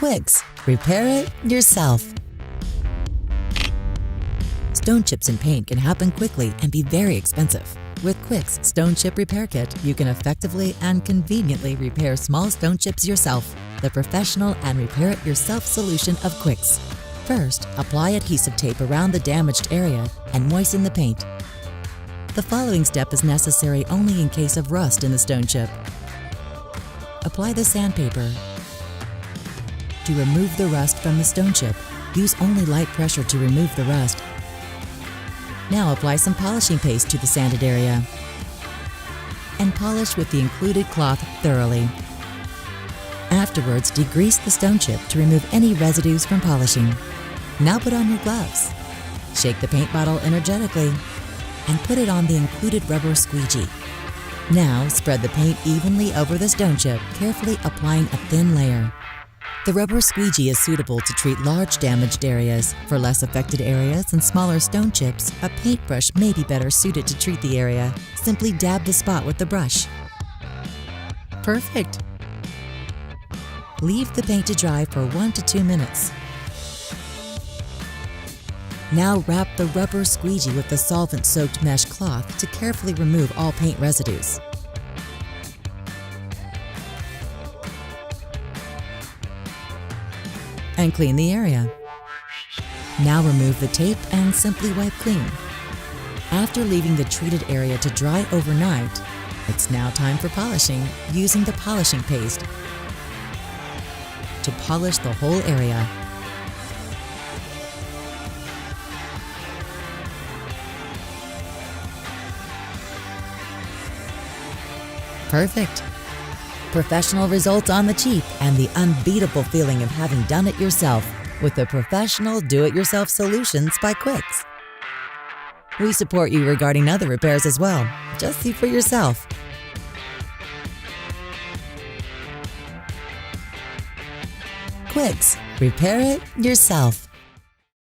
Quixx, repair it yourself. Stone chips and paint can happen quickly and be very expensive. With Quixx Stone Chip Repair Kit, you can effectively and conveniently repair small stone chips yourself. The professional and repair-it-yourself solution of Quixx. First, apply adhesive tape around the damaged area and moisten the paint. The following step is necessary only in case of rust in the stone chip. Apply the sandpaper. To remove the rust from the stone chip, use only light pressure to remove the rust. Now apply some polishing paste to the sanded area and polish with the included cloth thoroughly. Afterwards, degrease the stone chip to remove any residues from polishing. Now put on your gloves. Shake the paint bottle energetically and put it on the included rubber squeegee. Now spread the paint evenly over the stone chip, carefully applying a thin layer. The rubber squeegee is suitable to treat large damaged areas. For less affected areas and smaller stone chips, a paintbrush may be better suited to treat the area. Simply dab the spot with the brush. Perfect! Leave the paint to dry for 1 to 2 minutes. Now wrap the rubber squeegee with the solvent-soaked mesh cloth to carefully remove all paint residues. And clean the area. Now remove the tape and simply wipe clean. After leaving the treated area to dry overnight, it's now time for polishing using the polishing paste to polish the whole area. Perfect! Professional results on the cheap and the unbeatable feeling of having done it yourself with the professional do-it-yourself solutions by Quixx. We support you regarding other repairs as well. Just see for yourself. Quixx, repair it yourself.